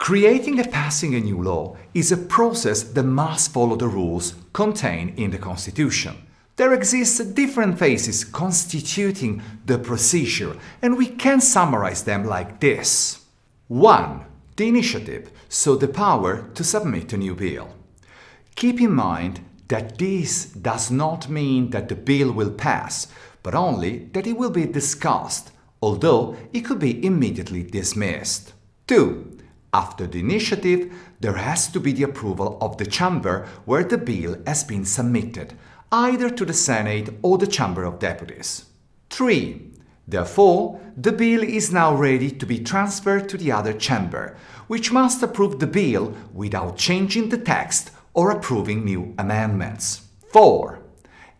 Creating and passing a new law is a process that must follow the rules contained in the Constitution. There exist different phases constituting the procedure, and we can summarize them like this. 1. The initiative, so the power to submit a new bill. Keep in mind that this does not mean that the bill will pass, but only that it will be discussed, although it could be immediately dismissed. 2. After the initiative, there has to be the approval of the chamber where the bill has been submitted, either to the Senate or the Chamber of Deputies. 3. Therefore, the bill is now ready to be transferred to the other chamber, which must approve the bill without changing the text or approving new amendments. 4.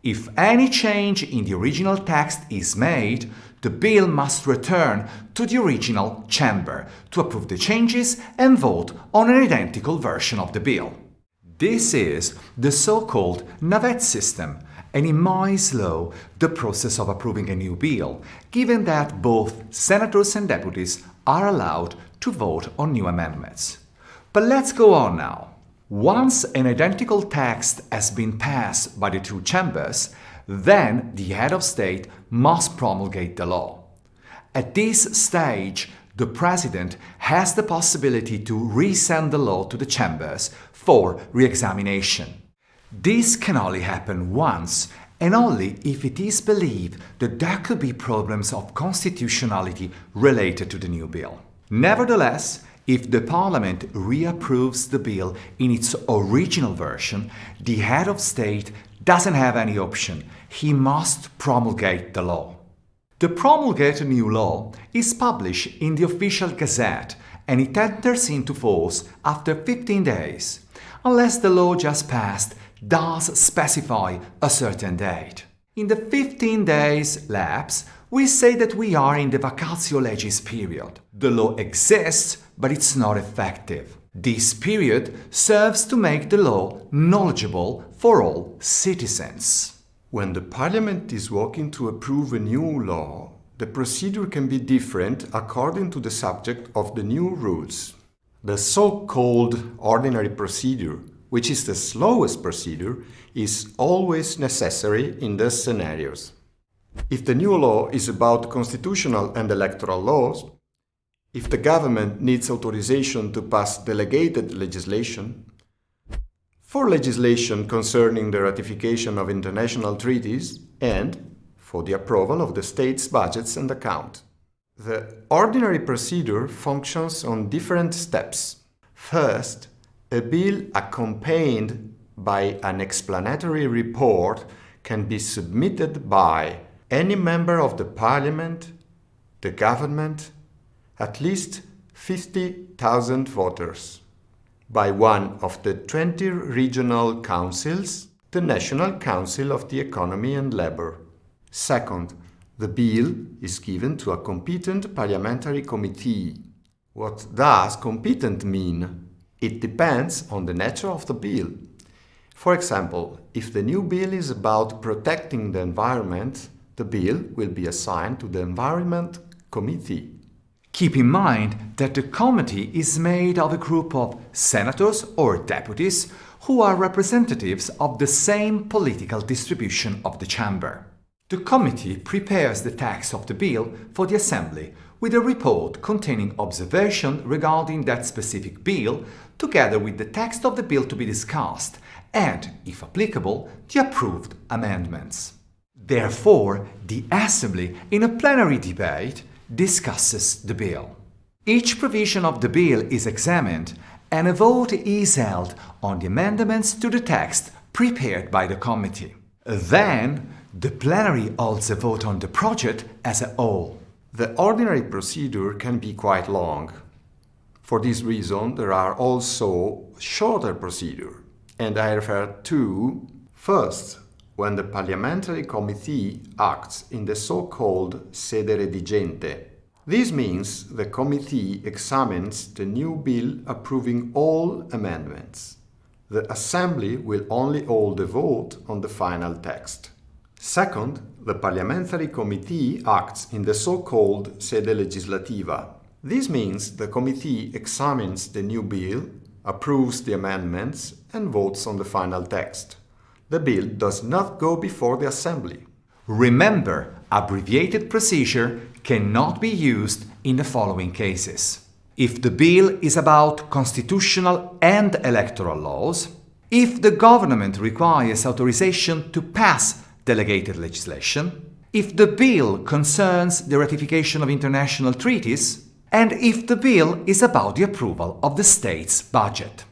If any change in the original text is made, the bill must return to the original chamber to approve the changes and vote on an identical version of the bill. This is the so-called navette system, and in Moy's law, the process of approving a new bill, given that both senators and deputies are allowed to vote on new amendments. But let's go on now. Once an identical text has been passed by the two chambers, then the head of state must promulgate the law. At this stage, the president has the possibility to resend the law to the chambers for re-examination. This can only happen once, and only if it is believed that there could be problems of constitutionality related to the new bill. Nevertheless, if the Parliament reapproves the bill in its original version, the head of state doesn't have any option. He must promulgate the law. The promulgated new law is published in the official gazette, and it enters into force after 15 days, unless the law just passed does specify a certain date. In the 15 days lapse, we say that we are in the vacatio legis period. The law exists, but it's not effective. This period serves to make the law knowledgeable for all citizens. When the Parliament is working to approve a new law, the procedure can be different according to the subject of the new rules. The so-called ordinary procedure, which is the slowest procedure, is always necessary in these scenarios. If the new law is about constitutional and electoral laws, if the government needs authorization to pass delegated legislation, for legislation concerning the ratification of international treaties, and for the approval of the state's budgets and account. The ordinary procedure functions on different steps. First, a bill accompanied by an explanatory report can be submitted by any member of the Parliament, the government, at least 50,000 voters, by one of the 20 regional councils, the National Council of the Economy and Labour. Second, the bill is given to a competent parliamentary committee. What does competent mean? It depends on the nature of the bill. For example, if the new bill is about protecting the environment, the bill will be assigned to the Environment Committee. Keep in mind that the committee is made of a group of senators or deputies who are representatives of the same political distribution of the chamber. The committee prepares the text of the bill for the Assembly with a report containing observation regarding that specific bill, together with the text of the bill to be discussed and, if applicable, the approved amendments. Therefore, the Assembly, in a plenary debate, discusses the bill. Each provision of the bill is examined and a vote is held on the amendments to the text prepared by the committee. Then, the plenary holds a vote on the project as a whole. The ordinary procedure can be quite long. For this reason, there are also shorter procedures, and I refer to, first, when the parliamentary committee acts in the so-called sede redigente. This means the committee examines the new bill approving all amendments. The Assembly will only hold a vote on the final text. Second, the parliamentary committee acts in the so-called sede legislativa. This means the committee examines the new bill, approves the amendments, and votes on the final text. The bill does not go before the Assembly. Remember, abbreviated procedure cannot be used in the following cases. If the bill is about constitutional and electoral laws, if the government requires authorization to pass delegated legislation, if the bill concerns the ratification of international treaties, and if the bill is about the approval of the state's budget.